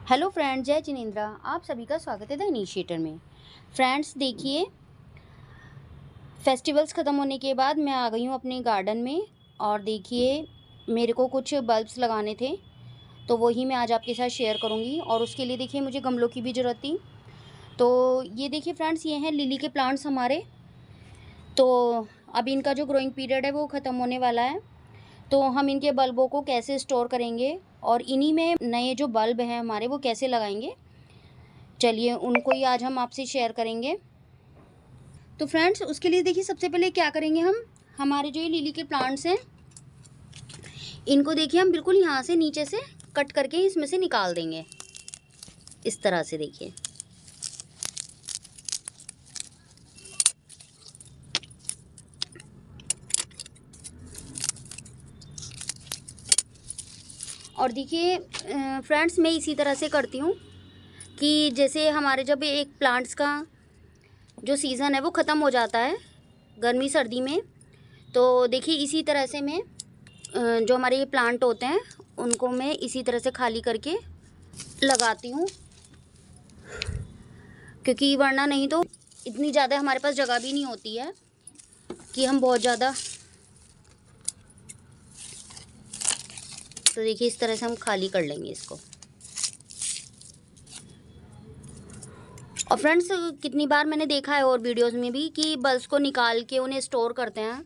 Hello friends, जय जिनेंद्रा। आप सभी का स्वागत है द इनिशिएटर में। फ्रेंड्स देखिए, फेस्टिवल्स ख़त्म होने के बाद मैं आ गई हूँ अपने गार्डन में और देखिए मेरे को कुछ बल्ब्स लगाने थे, तो वही मैं आज आपके साथ शेयर करूँगी। और उसके लिए देखिए मुझे गमलों की भी ज़रूरत थी। तो ये देखिए फ्रेंड्स, ये हैं लिली के प्लांट्स हमारे। तो अभी इनका जो ग्रोइंग पीरियड है वो ख़त्म होने वाला है, तो हम इनके बल्बों को कैसे स्टोर करेंगे और इन्हीं में नए जो बल्ब हैं हमारे वो कैसे लगाएंगे, चलिए उनको ही आज हम आपसे शेयर करेंगे। तो फ्रेंड्स उसके लिए देखिए सबसे पहले क्या करेंगे, हम हमारे जो ये लिली के प्लांट्स हैं इनको देखिए हम बिल्कुल यहाँ से नीचे से कट करके इसमें से निकाल देंगे, इस तरह से देखिए। और देखिए फ्रेंड्स मैं इसी तरह से करती हूँ कि जैसे हमारे जब एक प्लांट्स का जो सीज़न है वो ख़त्म हो जाता है गर्मी सर्दी में, तो देखिए इसी तरह से मैं जो हमारे ये प्लांट होते हैं उनको मैं इसी तरह से खाली करके लगाती हूँ, क्योंकि वरना नहीं तो इतनी ज़्यादा हमारे पास जगह भी नहीं होती है कि हम बहुत ज़्यादा। तो देखिए इस तरह से हम खाली कर लेंगे इसको। और फ्रेंड्स कितनी बार मैंने देखा है और वीडियोस में भी कि बल्ब्स को निकाल के उन्हें स्टोर करते हैं,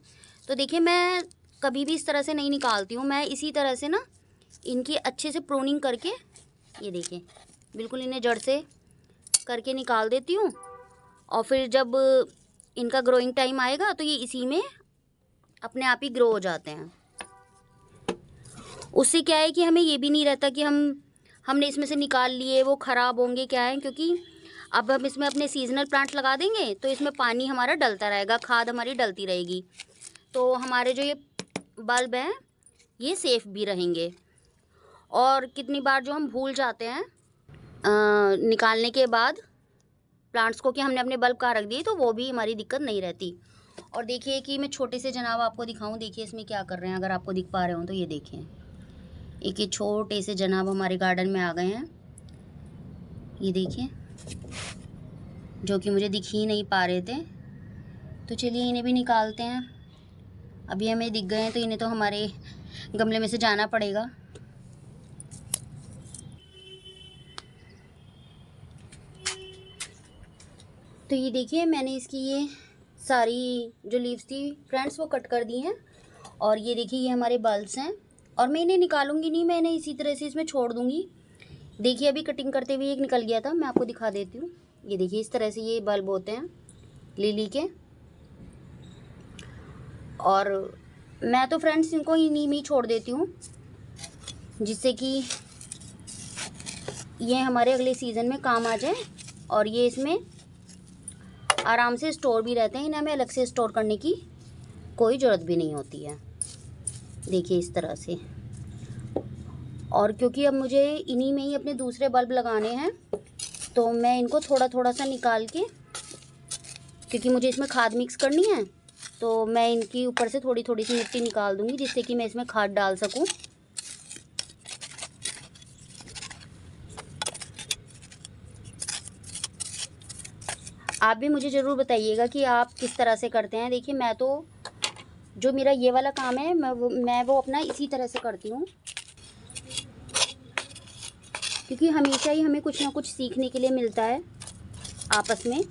तो देखिए मैं कभी भी इस तरह से नहीं निकालती हूँ। मैं इसी तरह से ना इनकी अच्छे से प्रूनिंग करके, ये देखिए बिल्कुल इन्हें जड़ से करके निकाल देती हूँ। और फिर जब इनका ग्रोइंग टाइम आएगा तो ये इसी में अपने आप ही ग्रो हो जाते हैं। उससे क्या है कि हमें ये भी नहीं रहता कि हमने इसमें से निकाल लिए वो ख़राब होंगे क्या है, क्योंकि अब हम इसमें अपने सीजनल प्लांट लगा देंगे तो इसमें पानी हमारा डलता रहेगा, खाद हमारी डलती रहेगी, तो हमारे जो ये बल्ब हैं ये सेफ़ भी रहेंगे। और कितनी बार जो हम भूल जाते हैं निकालने के बाद प्लांट्स को कि हमने अपने बल्ब कहाँ रख दिए, तो वो भी हमारी दिक्कत नहीं रहती। और देखिए कि मैं छोटे से जनाब आपको दिखाऊं, देखिए इसमें क्या कर रहे हैं, अगर आपको दिख पा रहे हो तो ये देखें, एक ये छोटे से जनाब हमारे गार्डन में आ गए हैं, ये देखिए, जो कि मुझे दिख ही नहीं पा रहे थे। तो चलिए इन्हें भी निकालते हैं। अभी हमें दिख गए हैं तो इन्हें तो हमारे गमले में से जाना पड़ेगा। तो ये देखिए मैंने इसकी ये सारी जो लीव्स थी फ्रेंड्स वो कट कर दी हैं। और ये देखिए ये हमारे बल्ब्स हैं, और मैं इन्हें निकालूंगी नहीं, मैं इन्हें इसी तरह से इसमें छोड़ दूंगी। देखिए अभी कटिंग करते हुए एक निकल गया था, मैं आपको दिखा देती हूँ। ये देखिए इस तरह से ये बल्ब होते हैं लिली के। और मैं तो फ्रेंड्स इनको इन्हीं में ही छोड़ देती हूँ, जिससे कि ये हमारे अगले सीज़न में काम आ जाए और ये इसमें आराम से स्टोर भी रहते हैं। इन्हें हमें अलग से स्टोर करने की कोई ज़रूरत भी नहीं होती है, देखिए इस तरह से। और क्योंकि अब मुझे इन्हीं में ही अपने दूसरे बल्ब लगाने हैं, तो मैं इनको थोड़ा थोड़ा सा निकाल के, क्योंकि मुझे इसमें खाद मिक्स करनी है, तो मैं इनकी ऊपर से थोड़ी थोड़ी सी मिट्टी निकाल दूंगी, जिससे कि मैं इसमें खाद डाल सकूं। आप भी मुझे ज़रूर बताइएगा कि आप किस तरह से करते हैं। देखिए मैं तो जो मेरा ये वाला काम है मैं वो अपना इसी तरह से करती हूँ, क्योंकि हमेशा ही हमें कुछ ना कुछ सीखने के लिए मिलता है आपस में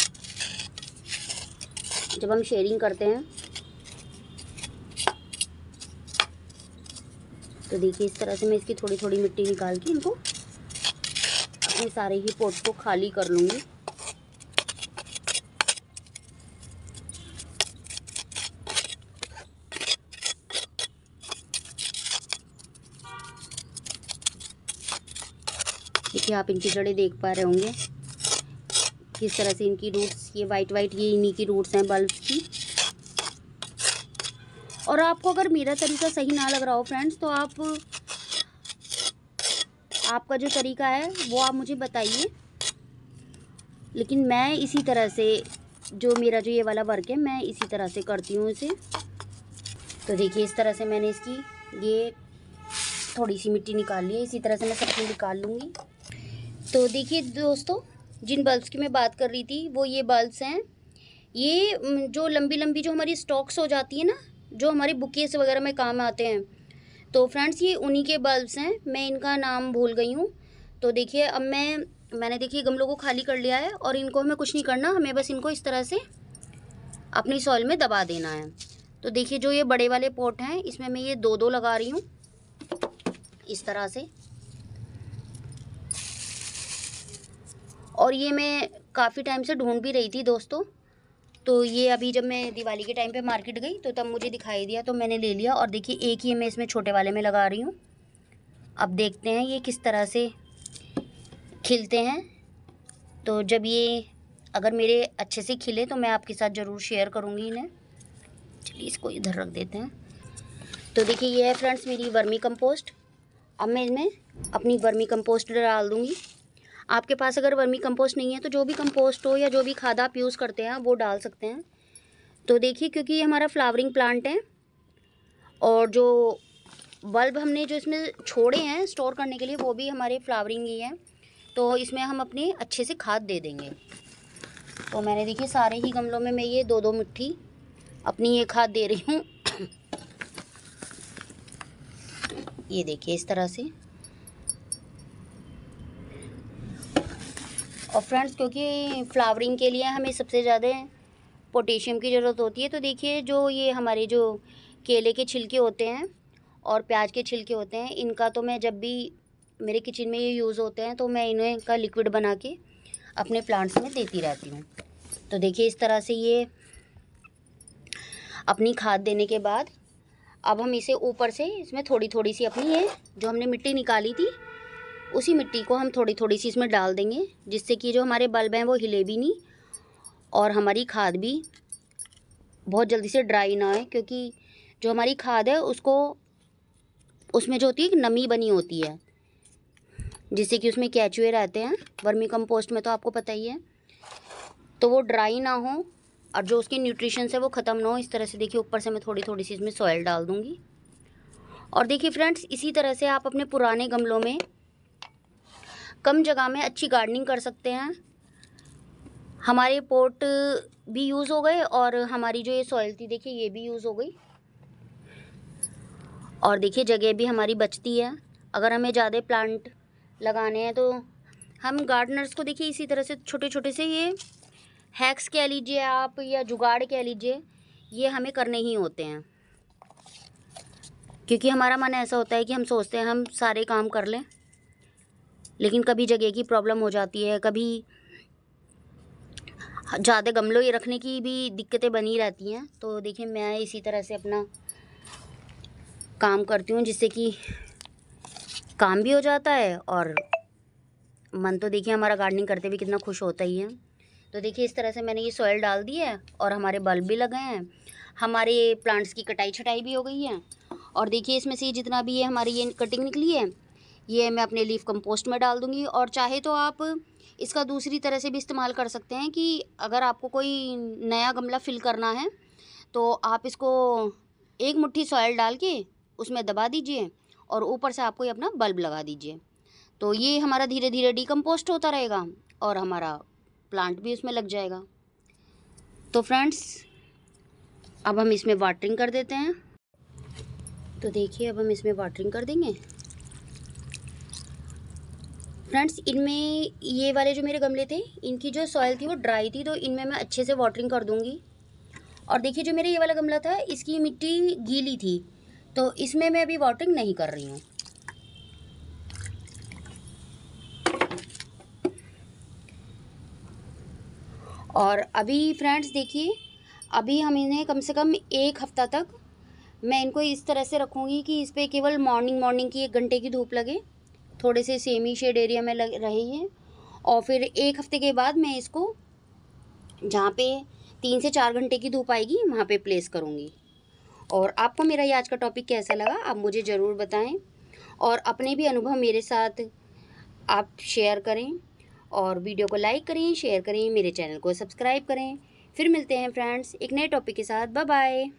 जब हम शेयरिंग करते हैं। तो देखिए इस तरह से मैं इसकी थोड़ी थोड़ी मिट्टी निकाल के इनको अपने सारे ही पॉट को खाली कर लूँगी। देखिए आप इनकी जड़ें देख पा रहे होंगे किस तरह से इनकी रूट्स, ये वाइट वाइट ये इन्हीं की रूट्स हैं बल्ब की। और आपको अगर मेरा तरीका सही ना लग रहा हो फ्रेंड्स, तो आपका जो तरीका है वो आप मुझे बताइए, लेकिन मैं इसी तरह से जो मेरा जो ये वाला वर्क है मैं इसी तरह से करती हूँ इसे। तो देखिए इस तरह से मैंने इसकी ये थोड़ी सी मिट्टी निकाल ली है, इसी तरह से मैं सब कुछ निकाल लूँगी। तो देखिए दोस्तों, जिन बल्ब्स की मैं बात कर रही थी वो ये बल्ब्स हैं। ये जो लंबी लंबी जो हमारी स्टॉक्स हो जाती है ना, जो हमारे बुकेस वगैरह में काम आते हैं, तो फ्रेंड्स ये उन्हीं के बल्ब्स हैं। मैं इनका नाम भूल गई हूँ। तो देखिए अब मैंने देखिए गमलों को खाली कर लिया है और इनको हमें कुछ नहीं करना, हमें बस इनको इस तरह से अपनी सॉइल में दबा देना है। तो देखिए जो ये बड़े वाले पॉट हैं इसमें मैं ये 2-2 लगा रही हूँ इस तरह से। और ये मैं काफ़ी टाइम से ढूंढ भी रही थी दोस्तों, तो ये अभी जब मैं दिवाली के टाइम पे मार्केट गई तो तब मुझे दिखाई दिया, तो मैंने ले लिया। और देखिए एक ही मैं इसमें छोटे वाले में लगा रही हूँ। अब देखते हैं ये किस तरह से खिलते हैं। तो जब ये अगर मेरे अच्छे से खिले तो मैं आपके साथ ज़रूर शेयर करूँगी इन्हें। चलिए इसको इधर रख देते हैं। तो देखिए ये है फ्रेंड्स मेरी वर्मी कंपोस्ट। अब मैं इसमें अपनी वर्मी कंपोस्ट डाल दूँगी। आपके पास अगर वर्मी कंपोस्ट नहीं है तो जो भी कंपोस्ट हो या जो भी खाद आप यूज़ करते हैं वो डाल सकते हैं। तो देखिए क्योंकि ये हमारा फ्लावरिंग प्लांट है और जो बल्ब हमने जो इसमें छोड़े हैं स्टोर करने के लिए वो भी हमारे फ्लावरिंग ही हैं, तो इसमें हम अपने अच्छे से खाद दे देंगे। तो मैंने देखिए सारे ही गमलों में मैं ये 2-2 मुट्ठी अपनी ये खाद दे रही हूँ। ये देखिए इस तरह से। और फ्रेंड्स क्योंकि फ्लावरिंग के लिए हमें सबसे ज़्यादा पोटेशियम की ज़रूरत होती है, तो देखिए जो ये हमारे जो केले के छिलके होते हैं और प्याज के छिलके होते हैं, इनका तो मैं जब भी मेरे किचन में ये यूज़ होते हैं तो मैं इन्हें का लिक्विड बना के अपने प्लांट्स में देती रहती हूँ। तो देखिए इस तरह से ये अपनी खाद देने के बाद अब हम इसे ऊपर से इसमें थोड़ी थोड़ी सी अपनी ये जो हमने मिट्टी निकाली थी उसी मिट्टी को हम थोड़ी थोड़ी सी इसमें डाल देंगे, जिससे कि जो हमारे बल्ब हैं वो हिले भी नहीं और हमारी खाद भी बहुत जल्दी से ड्राई ना है। क्योंकि जो हमारी खाद है उसको उसमें जो होती है एक नमी बनी होती है, जिससे कि उसमें केचुए रहते हैं वर्मी कंपोस्ट में, तो आपको पता ही है। तो वो ड्राई ना हो और जो उसके न्यूट्रिशंस है वो ख़त्म ना हो। इस तरह से देखिए ऊपर से मैं थोड़ी थोड़ी सी इसमें सॉइल डाल दूँगी। और देखिए फ्रेंड्स इसी तरह से आप अपने पुराने गमलों में कम जगह में अच्छी गार्डनिंग कर सकते हैं। हमारे पॉट भी यूज़ हो गए और हमारी जो ये सॉइल थी देखिए ये भी यूज़ हो गई। और देखिए जगह भी हमारी बचती है। अगर हमें ज़्यादा प्लांट लगाने हैं तो हम गार्डनर्स को देखिए इसी तरह से छोटे छोटे से ये हैक्स कह लीजिए आप या जुगाड़ कह लीजिए, ये हमें करने ही होते हैं। क्योंकि हमारा मन ऐसा होता है कि हम सोचते हैं हम सारे काम कर लें, लेकिन कभी जगह की प्रॉब्लम हो जाती है, कभी ज़्यादा गमलों ये रखने की भी दिक्कतें बनी रहती हैं। तो देखिए मैं इसी तरह से अपना काम करती हूँ, जिससे कि काम भी हो जाता है और मन तो देखिए हमारा गार्डनिंग करते भी कितना खुश होता ही है। तो देखिए इस तरह से मैंने ये सॉइल डाल दी है और हमारे बल्ब भी लगे हैं, हमारे प्लांट्स की कटाई छटाई भी हो गई है। और देखिए इसमें से जितना भी ये हमारी ये कटिंग निकली है ये मैं अपने लीफ कंपोस्ट में डाल दूँगी। और चाहे तो आप इसका दूसरी तरह से भी इस्तेमाल कर सकते हैं कि अगर आपको कोई नया गमला फिल करना है तो आप इसको एक मुट्ठी सॉइल डाल के उसमें दबा दीजिए और ऊपर से आप कोई अपना बल्ब लगा दीजिए। तो ये हमारा धीरे धीरे डिकम्पोस्ट होता रहेगा और हमारा प्लांट भी उसमें लग जाएगा। तो फ्रेंड्स अब हम इसमें वाटरिंग कर देते हैं। तो देखिए अब हम इसमें वाटरिंग कर देंगे। फ्रेंड्स इनमें ये वाले जो मेरे गमले थे इनकी जो सॉइल थी वो ड्राई थी, तो इनमें मैं अच्छे से वाटरिंग कर दूँगी। और देखिए जो मेरा ये वाला गमला था इसकी मिट्टी गीली थी, तो इसमें मैं अभी वाटरिंग नहीं कर रही हूँ। और अभी फ्रेंड्स देखिए अभी हम इन्हें कम से कम 1 हफ़्ता तक मैं इनको इस तरह से रखूँगी कि इस पर केवल मॉर्निंग की 1 घंटे की धूप लगे, थोड़े से सेमी शेड एरिया में लग रही है। और फिर 1 हफ़्ते के बाद मैं इसको जहाँ पे 3 से 4 घंटे की धूप आएगी वहाँ पे प्लेस करूँगी। और आपको मेरा ये आज का टॉपिक कैसा लगा आप मुझे ज़रूर बताएं और अपने भी अनुभव मेरे साथ आप शेयर करें और वीडियो को लाइक करें, शेयर करें, मेरे चैनल को सब्सक्राइब करें। फिर मिलते हैं फ्रेंड्स एक नए टॉपिक के साथ। Bye bye.